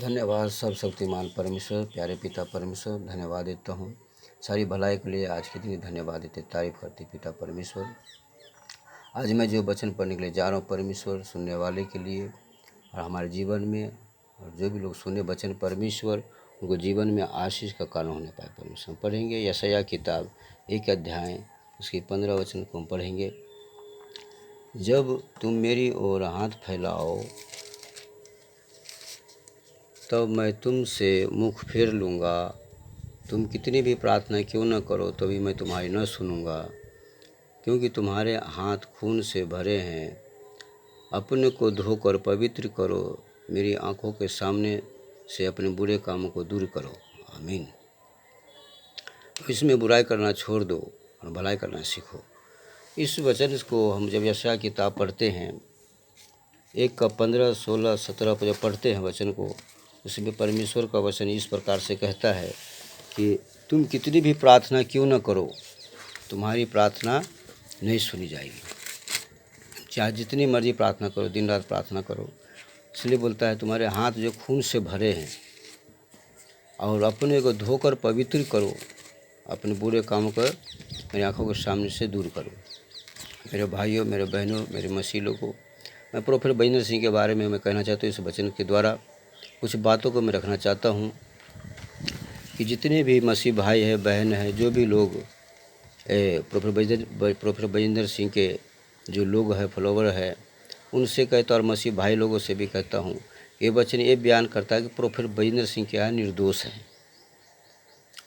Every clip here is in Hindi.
धन्यवाद सब शक्तिमान परमेश्वर, प्यारे पिता परमेश्वर, धन्यवाद देता हूँ सारी भलाई के लिए। आज के दिन धन्यवाद देते, तारीफ करते पिता परमेश्वर। आज मैं जो वचन पढ़ने के लिए जा रहा हूँ परमेश्वर, सुनने वाले के लिए और हमारे जीवन में, और जो भी लोग सुने वचन परमेश्वर, उनको जीवन में आशीष का कारण होने पाए परमेश्वर। पढ़ेंगे यशायाह किताब 1 अध्याय उसकी 15 वचन को हम पढ़ेंगे। जब तुम मेरी ओर हाथ फैलाओ तब मैं तुमसे मुख फेर लूँगा। तुम कितनी भी प्रार्थना क्यों न करो तो भी मैं तुम्हारी न सुनूँगा, क्योंकि तुम्हारे हाथ खून से भरे हैं। अपने को धोकर पवित्र करो, मेरी आँखों के सामने से अपने बुरे कामों को दूर करो। आमीन। तो इसमें बुराई करना छोड़ दो और भलाई करना सीखो। इस वचन को हम जब यशायाह किताब पढ़ते हैं 1 का 15, 16, 17 पर जब पढ़ते हैं वचन को, उसमें परमेश्वर का वचन इस प्रकार से कहता है कि तुम कितनी भी प्रार्थना क्यों न करो, तुम्हारी प्रार्थना नहीं सुनी जाएगी। चाहे जितनी मर्जी प्रार्थना करो, दिन रात प्रार्थना करो। इसलिए बोलता है तुम्हारे हाथ जो खून से भरे हैं, और अपने को धोकर पवित्र करो, अपने बुरे कामों को मेरी आँखों के सामने से दूर करो। मेरे भाइयों, मेरे बहनों, मेरे मसीह लोगों, मैं प्रोफेसर बैजेंद्र सिंह के बारे में मैं कहना चाहता हूँ। इस वचन के द्वारा कुछ बातों को मैं रखना चाहता हूँ कि जितने भी मसीह भाई हैं, बहन हैं, जो भी लोग प्रोफेसर बैजेंद्र सिंह के जो लोग हैं, फॉलोवर हैं, उनसे कहता और मसीह भाई लोगों से भी कहता हूँ, ये वचन ये बयान करता है कि प्रोफेसर बैजेंद्र सिंह क्या है, निर्दोष है,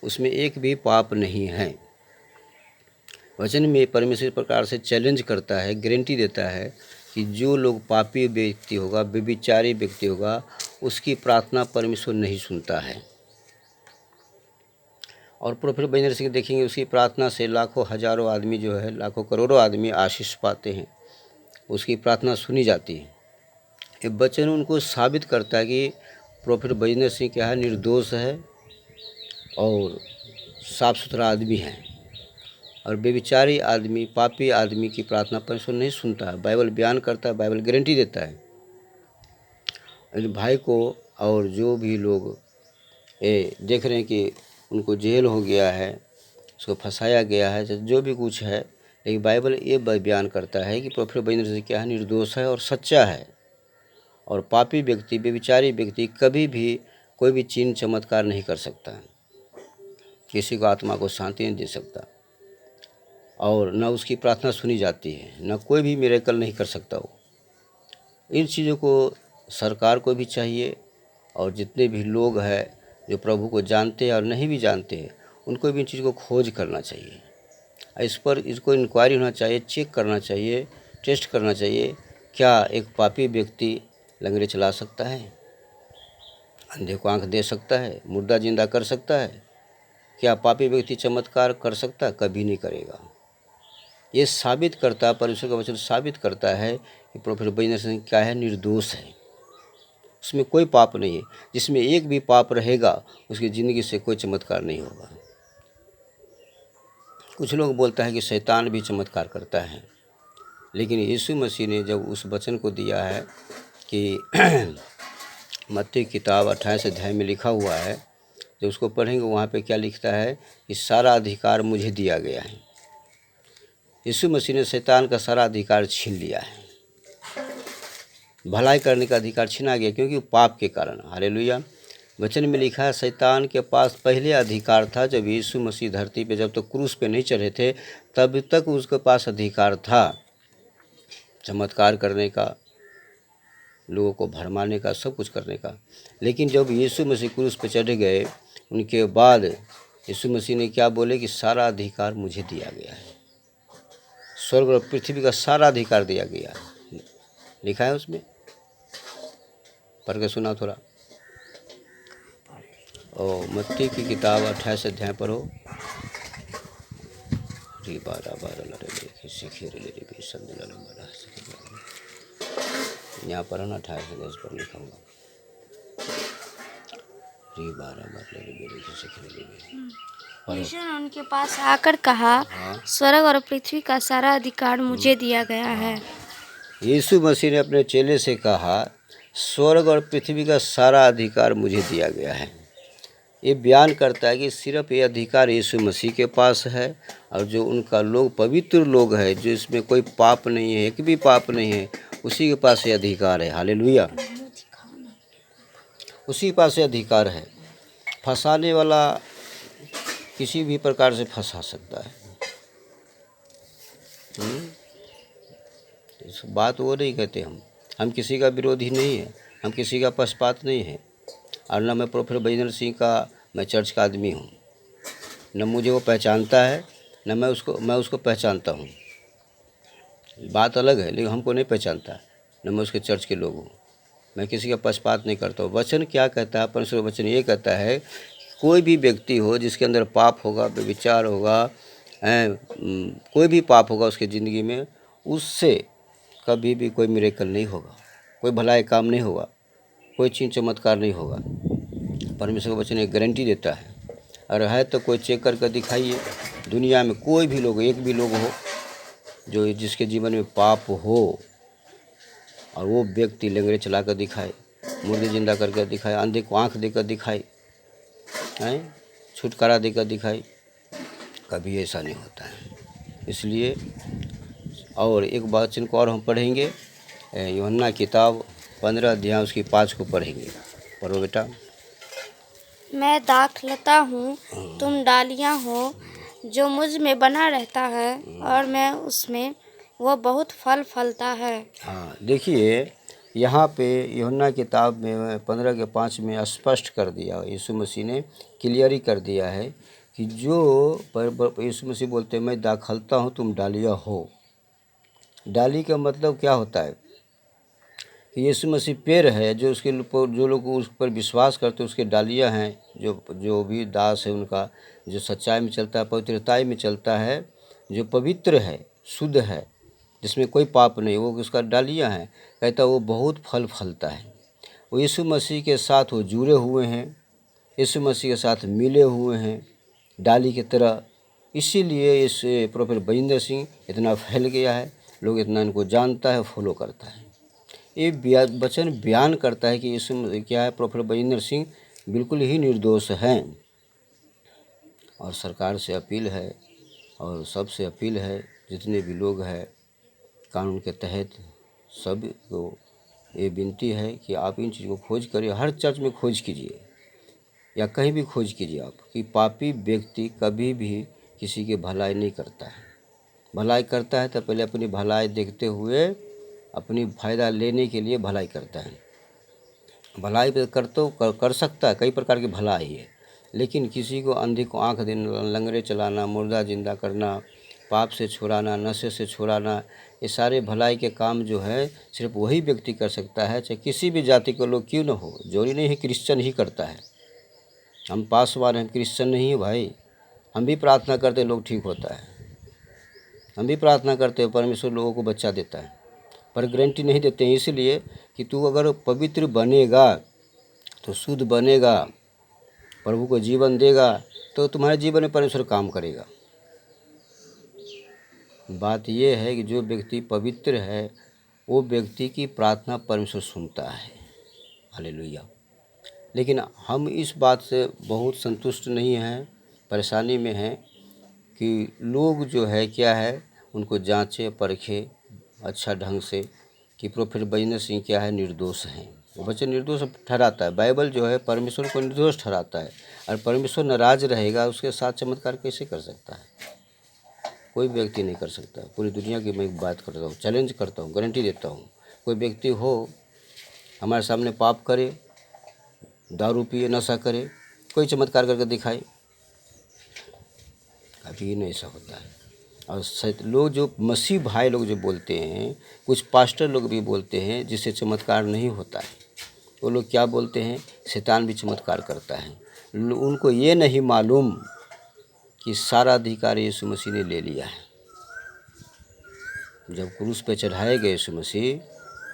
उसमें एक भी पाप नहीं है। वचन में परमेश्वर प्रकार से चैलेंज करता है, गारंटी देता है कि जो लोग पापी व्यक्ति होगा, व्यभिचारी व्यक्ति होगा, उसकी प्रार्थना परमेश्वर नहीं सुनता है। और प्रोफेसर बैजेंद्र सिंह देखेंगे, उसकी प्रार्थना से लाखों हजारों आदमी जो है, लाखों करोड़ों आदमी आशीष पाते हैं, उसकी प्रार्थना सुनी जाती है। ये वचन उनको साबित करता है कि प्रोफेसर बैजेंद्र सिंह क्या है, निर्दोष है और साफ सुथरा आदमी है, और बेविचारी आदमी, पापी आदमी की प्रार्थना परमेश्वर नहीं सुनता है। बाइबल बयान करता है, बाइबल गारंटी देता है। भाई को और जो भी लोग देख रहे हैं कि उनको जेल हो गया है, उसको फंसाया गया है, जो भी कुछ है, लेकिन बाइबल ये बयान करता है कि प्रोफेसर बैजेंद्र सिंह क्या है, निर्दोष है और सच्चा है। और पापी व्यक्ति, बेविचारी व्यक्ति कभी भी कोई भी चिन्ह चमत्कार नहीं कर सकता है, किसी को आत्मा को शांति नहीं दे सकता, और न उसकी प्रार्थना सुनी जाती है, न कोई भी मिरेकल नहीं कर सकता वो। इन चीज़ों को सरकार को भी चाहिए, और जितने भी लोग हैं जो प्रभु को जानते हैं और नहीं भी जानते हैं, उनको भी इन चीज़ को खोज करना चाहिए। इस पर इसको इंक्वायरी होना चाहिए, चेक करना चाहिए, टेस्ट करना चाहिए। क्या एक पापी व्यक्ति लंगड़े चला सकता है, अंधे को आँख दे सकता है, मुर्दा जिंदा कर सकता है? क्या पापी व्यक्ति चमत्कार कर सकता है? कभी नहीं करेगा। ये साबित करता है, परमेश्वर का वचन साबित करता है कि प्रोफेसर बैजेंद्र सिंह क्या है, निर्दोष है, उसमें कोई पाप नहीं है। जिसमें एक भी पाप रहेगा उसकी ज़िंदगी से कोई चमत्कार नहीं होगा। कुछ लोग बोलता है कि शैतान भी चमत्कार करता है, लेकिन यीशु मसीह ने जब उस वचन को दिया है कि मत्ती किताब 28 अध्याय में लिखा हुआ है, जब उसको पढ़ेंगे वहाँ पे क्या लिखता है कि सारा अधिकार मुझे दिया गया है। यीशु मसीह ने शैतान का सारा अधिकार छीन लिया है, भलाई करने का अधिकार छीना गया, क्योंकि पाप के कारण। हालेलुया। वचन में लिखा है शैतान के पास पहले अधिकार था, जब यीशु मसीह धरती पे जब तक क्रूस पे नहीं चढ़े थे तब तक उसके पास अधिकार था चमत्कार करने का, लोगों को भरमाने का, सब कुछ करने का। लेकिन जब यीशु मसीह क्रूस पे चढ़ गए, उनके बाद यीशु मसीह ने क्या बोले कि सारा अधिकार मुझे दिया गया है, स्वर्ग और पृथ्वी का सारा अधिकार दिया गया है। लिखा है उसमें, पढ़ के सुना थोड़ा। और मत्ती की किताब 28 अध्याय पढ़ो। री बारह बारह लड़े सीखे यहाँ पर ना 28 अध्याय पर लिखा होगा। री बारह यीशु ने उनके पास आकर कहा, स्वर्ग और पृथ्वी का सारा अधिकार मुझे दिया गया है। यीशु मसीह ने अपने चेले से कहा स्वर्ग और पृथ्वी का सारा अधिकार मुझे दिया गया है। ये बयान करता है कि सिर्फ ये अधिकार यीशु मसीह के पास है, और जो उनका लोग पवित्र लोग है, जो इसमें कोई पाप नहीं है, एक भी पाप नहीं है, उसी के पास ये अधिकार है। हालेलुया, उसी के पास ये अधिकार है। फंसाने वाला किसी भी प्रकार से फंसा सकता है। इस बात वो नहीं कहते हम किसी का विरोधी नहीं है, हम किसी का पक्षपात नहीं है, और न मैं प्रोफेसर बैजनाथ सिंह का, मैं चर्च का आदमी हूँ, न मुझे वो पहचानता है, न मैं उसको पहचानता हूँ। बात अलग है, लेकिन हमको नहीं पहचानता, न मैं उसके चर्च के लोग हूँ। मैं किसी का पक्षपात नहीं करता हूँ। वचन क्या कहता है? परमेश्वर वचन ये कहता है, कोई भी व्यक्ति हो जिसके अंदर पाप होगा, व्यभिचार होगा, कोई भी पाप होगा उसकी ज़िंदगी में, उससे कभी भी कोई मिरेकल नहीं होगा, कोई भलाई काम नहीं होगा, कोई चीज़ चमत्कार नहीं होगा। परमेश्वर का वचन एक गारंटी देता है। और है तो कोई चेक करके दिखाइए, दुनिया में कोई भी लोग, एक भी लोग हो जो जिसके जीवन में पाप हो, और वो व्यक्ति लंगड़े चला कर दिखाए, मुर्दे जिंदा करके दिखाए, अंधे को आँख देकर दिखाए, छुटकारा देकर दिखाए, कभी ऐसा नहीं होता है। इसलिए और एक वचन को और हम पढ़ेंगे, यूहन्ना किताब 15 अध्याय उसकी 5 को पढ़ेंगे। पढ़ो बेटा। मैं दाखलता हूँ, तुम डालियाँ हो। जो मुझ में बना रहता है और मैं उसमें, वो बहुत फल फलता है। हाँ, देखिए यहाँ पे यूहन्ना किताब में 15 के 5 में स्पष्ट कर दिया, यीशु मसीह ने क्लियर कर दिया है कि जो यीशु मसीह बोलते हैं, मैं दाखलता हूँ, तुम डालियाँ हो। डाली का मतलब क्या होता है कि यीशु मसीह पेड़ है, जो उसके जो लोग उस पर विश्वास करते हैं उसके डालियाँ हैं। जो भी दास है उनका, जो सच्चाई में चलता है, पवित्रताई में चलता है, जो पवित्र है, शुद्ध है, जिसमें कोई पाप नहीं, वो उसका डालियाँ हैं। कहता वो बहुत फल फलता है। वो यीशु मसीह के साथ वो जुड़े हुए हैं, यीशु मसीह के साथ मिले हुए हैं डाली की तरह। इसीलिए इस प्रोफेसर बैजनाथ सिंह इतना फैल गया है, लोग इतना इनको जानता है, फॉलो करता है। ये वचन बयान करता है कि यीशु क्या है, प्रोफेसर बैजनाथ सिंह बिल्कुल ही निर्दोष हैं। और सरकार से अपील है, और सबसे अपील है, जितने भी लोग हैं कानून के तहत, सब को ये विनती है कि आप इन चीज़ को खोज करिए। हर चर्च में खोज कीजिए, या कहीं भी खोज कीजिए आप, कि पापी व्यक्ति कभी भी किसी की भलाई नहीं करता है। भलाई करता है तो पहले अपनी भलाई देखते हुए, अपनी फ़ायदा लेने के लिए भलाई करता है। भलाई कर सकता है, कई प्रकार की भलाई है, लेकिन किसी को अंधी को आँख देना, लंगड़े चलाना, मुर्दा जिंदा करना, पाप से छुड़ाना, नशे से छुड़ाना, ये सारे भलाई के काम जो है सिर्फ वही व्यक्ति कर सकता है, चाहे किसी भी जाति के लोग क्यों न हो। जरूरी नहीं है क्रिश्चियन ही करता है। हम पासवान हैं, क्रिश्चियन नहीं है भाई। हम भी प्रार्थना करते लोग ठीक होता है, हम भी प्रार्थना करते हैं, परमेश्वर लोगों को बच्चा देता है, पर गारंटी नहीं देते हैं। इसलिए कि तू अगर पवित्र बनेगा तो शुद्ध बनेगा, प्रभु को जीवन देगा, तो तुम्हारे जीवन में परमेश्वर काम करेगा। बात यह है कि जो व्यक्ति पवित्र है, वो व्यक्ति की प्रार्थना परमेश्वर सुनता है। हालेलुया। लेकिन हम इस बात से बहुत संतुष्ट नहीं हैं, परेशानी में हैं कि लोग जो है क्या है, उनको जांचे परखे अच्छा ढंग से कि प्रोफेसर बैजनाथ सिंह क्या है, निर्दोष हैं। वो बच्चे निर्दोष ठहराता है। बाइबल जो है परमेश्वर को निर्दोष ठहराता है, और परमेश्वर नाराज रहेगा उसके साथ चमत्कार कैसे कर सकता है? कोई व्यक्ति नहीं कर सकता। पूरी दुनिया की मैं बात करता हूँ, चैलेंज करता हूँ, गारंटी देता हूँ, कोई व्यक्ति हो हमारे सामने पाप करे, दारू पिए, नशा करे, कोई चमत्कार करके दिखाए, कभी नहीं ऐसा होता है। और लोग जो मसीह भाई लोग जो बोलते हैं, कुछ पास्टर लोग भी बोलते हैं जिससे चमत्कार नहीं होता है, वो लोग क्या बोलते हैं, शैतान भी चमत्कार करता है। उनको ये नहीं मालूम कि सारा अधिकार यीशु मसीह ने ले लिया है। जब क्रूस पे चढ़ाए गए यीशु मसीह,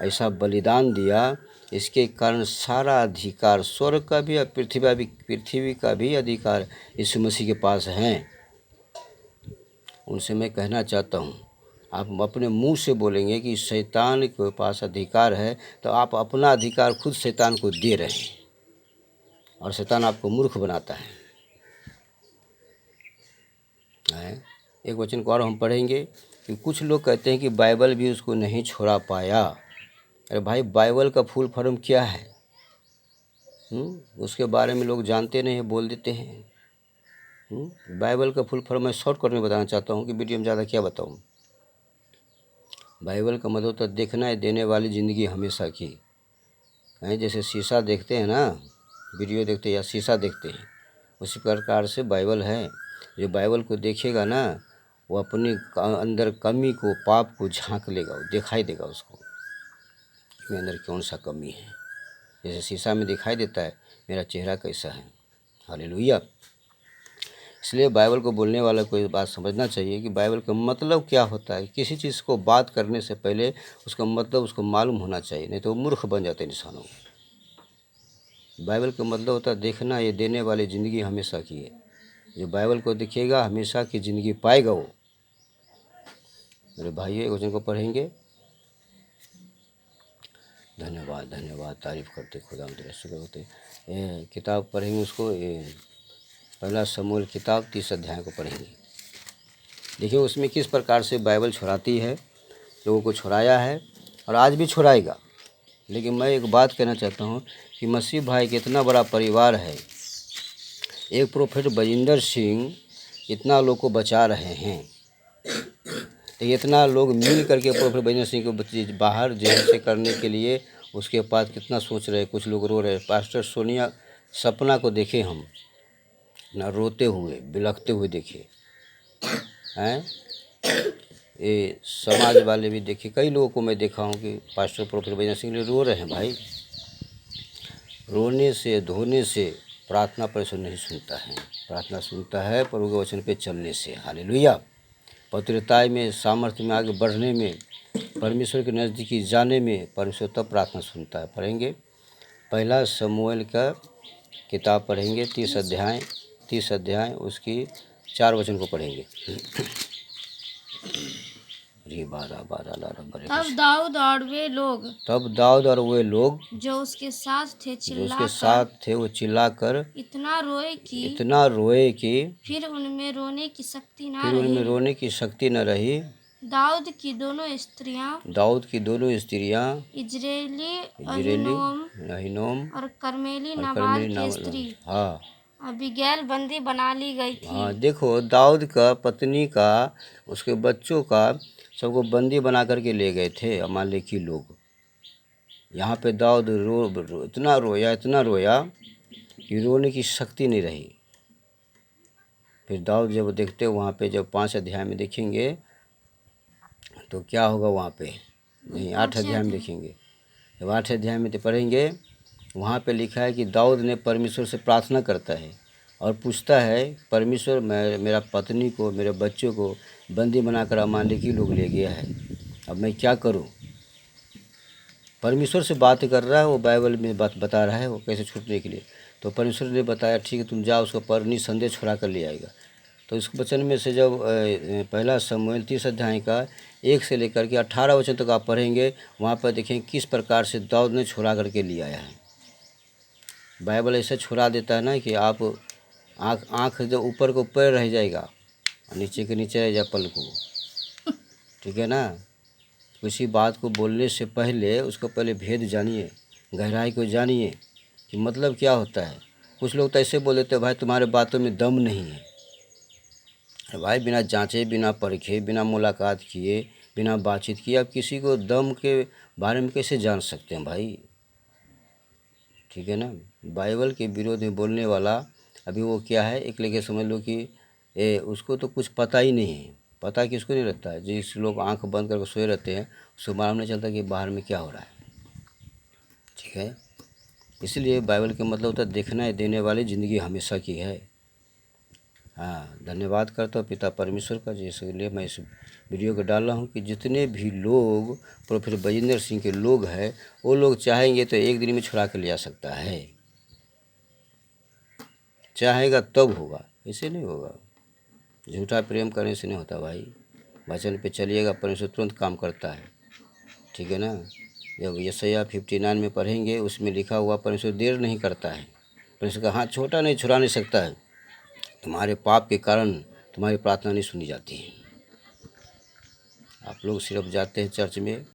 ऐसा बलिदान दिया, इसके कारण सारा अधिकार स्वर्ग का भी और पृथ्वी का भी अधिकार यीशु मसीह के पास हैं। उनसे मैं कहना चाहता हूँ, आप अपने मुंह से बोलेंगे कि शैतान के पास अधिकार है, तो आप अपना अधिकार खुद शैतान को दे रहे हैं और शैतान आपको मूर्ख बनाता है। एक वचन को और हम पढ़ेंगे कि कुछ लोग कहते हैं कि बाइबल भी उसको नहीं छोड़ा पाया। अरे भाई, बाइबल का फुल फॉर्म क्या है? उसके बारे में लोग जानते नहीं है, बोल देते हैं। बाइबल का फुल फॉर्म मैं शॉर्टकट में बताना चाहता हूँ कि वीडियो में ज़्यादा क्या बताऊँ। बाइबल का मतलब तो देखना है देने वाली ज़िंदगी हमेशा की है। जैसे शीशा देखते हैं ना, वीडियो देखते हैं या शीशा देखते हैं, उसी प्रकार से बाइबल है। जो बाइबल को देखेगा ना, वो अपने अंदर कमी को, पाप को झांक लेगा, वो दिखाई देगा उसको कि मेरे अंदर कौन सा कमी है। जैसे शीशा में दिखाई देता है मेरा चेहरा कैसा है। हालेलुया। इसलिए बाइबल को बोलने वाला को इस बात समझना चाहिए कि बाइबल का मतलब क्या होता है। किसी चीज़ को बात करने से पहले उसका मतलब उसको मालूम होना चाहिए, नहीं तो वो मूर्ख बन जाते हैं इंसानों को। बाइबल का मतलब होता है देखना, ये देने वाली ज़िंदगी हमेशा की है। जो बाइबल को दिखेगा हमेशा की ज़िंदगी पाएगा वो। मेरे भाइयों, एक वचन को पढ़ेंगे। धन्यवाद धन्यवाद, तारीफ़ करते खुदा तेरा शुक्र होते। किताब पढ़ेंगे उसको, पहला शमूएल किताब 30 अध्याय को पढ़ेंगे। देखिए उसमें किस प्रकार से बाइबल छुड़ाती है, लोगों को छुड़ाया है और आज भी छुड़ाएगा। लेकिन मैं एक बात कहना चाहता हूँ कि मसीह भाई का इतना बड़ा परिवार है। एक प्रोफेट बजिंदर सिंह इतना लोग को बचा रहे हैं, तो इतना लोग मिल करके प्रोफेट बजिंदर सिंह को बाहर जेल से करने के लिए उसके पास कितना सोच रहे हैं। कुछ लोग रो रहे हैं। पास्टर सोनिया सपना को देखे हम ना, रोते हुए बिलखते हुए देखे हैं। ये समाज वाले भी देखे, कई लोगों को मैं देखा हूँ कि पास्टर प्रोफेसर बजिंदर सिंह रो रहे हैं। भाई, रोने से धोने से प्रार्थना परमेश्वर नहीं सुनता है। प्रार्थना सुनता है प्रभु के वचन पे चलने से। हालेलुया। पवित्रताई में, सामर्थ्य में आगे बढ़ने में, परमेश्वर के नज़दीकी जाने में परमेश्वर तब प्रार्थना सुनता है। पढ़ेंगे पहला शमूएल का किताब पढ़ेंगे 30 अध्याय उसकी 4 वचन को पढ़ेंगे। तब दाऊद और वे लोग जो उसके साथ थे वो चिल्लाकर इतना रोए कि फिर उनमें रोने की शक्ति न रही। दाऊद की दोनों स्त्रियां इजरायली अहीनोम और कर्मेली नाबाल की स्त्री अबीगैल बंदी बना ली गई थी। हाँ, देखो दाऊद का पत्नी का, उसके बच्चों का सबको बंदी बना करके ले गए थे अमालेकी लोग। यहाँ पे दाऊद इतना रोया कि रोने की शक्ति नहीं रही। फिर दाऊद जब देखते वहाँ पे, जब 5 अध्याय में देखेंगे तो क्या होगा वहाँ पे, नहीं 8 अध्याय में देखेंगे। जब 8 अध्याय में तो पढ़ेंगे, वहाँ पे लिखा है कि दाऊद ने परमेश्वर से प्रार्थना करता है और पूछता है, परमेश्वर मेरा पत्नी को, मेरे बच्चों को बंदी बनाकर अमालेकी लोग ले गया है, अब मैं क्या करूं। परमेश्वर से बात कर रहा है वो, बाइबल में बात बता रहा है वो कैसे छूटने के लिए। तो परमेश्वर ने बताया ठीक है तुम जाओ, उसका परनी संदेश छुड़ा कर ले आएगा। तो इस वचन में से जब पहला शमूएल 30 अध्याय का 1 से लेकर के 18 वचन तक आप पढ़ेंगे, वहाँ पर देखें किस प्रकार से दाऊद ने छुड़ा करके ले आया है। बाइबल ऐसे छुड़ा देता है ना कि आप आँख जो ऊपर को ऊपर रह जाएगा, नीचे के नीचे रह जाए पल को। ठीक है ना। किसी बात को बोलने से पहले उसको पहले भेद जानिए, गहराई को जानिए कि मतलब क्या होता है। कुछ लोग तो ऐसे बोल देते हैं भाई तुम्हारे बातों में दम नहीं है। अरे भाई, बिना जांचे, बिना परखे, बिना मुलाकात किए, बिना बातचीत किए आप किसी को दम के बारे में कैसे जान सकते हैं भाई। ठीक है ना। बाइबल के विरोध में बोलने वाला अभी वो क्या है, एक लेके समझ लो कि उसको तो कुछ पता ही नहीं है। पता किसको नहीं रहता है, जिस लोग आंख बंद करके सोए रहते हैं उसको मालूम नहीं चलता कि बाहर में क्या हो रहा है। ठीक है। इसलिए बाइबल का मतलब होता है देखना है देने वाली ज़िंदगी हमेशा की है। हाँ, धन्यवाद करता हूँ पिता परमेश्वर का, जिसके लिए मैं इस वीडियो को डाल रहा हूँ कि जितने भी लोग प्रोफेसर बजिंदर सिंह के लोग हैं, वो लोग चाहेंगे तो एक दिन में छुड़ा कर ले आ सकता है। चाहेगा तब होगा, ऐसे नहीं होगा। झूठा प्रेम करने से नहीं होता भाई। वचन पे चलिएगा, परमेश्वर तुरंत काम करता है। ठीक है ना। जब यशायाह 59 में पढ़ेंगे, उसमें लिखा हुआ परमेश्वर देर नहीं करता है, परमेश्वर का हाथ छोटा नहीं, छुड़ा नहीं सकता है। तुम्हारे पाप के कारण तुम्हारी प्रार्थना नहीं सुनी जाती है। आप लोग सिर्फ जाते हैं चर्च में,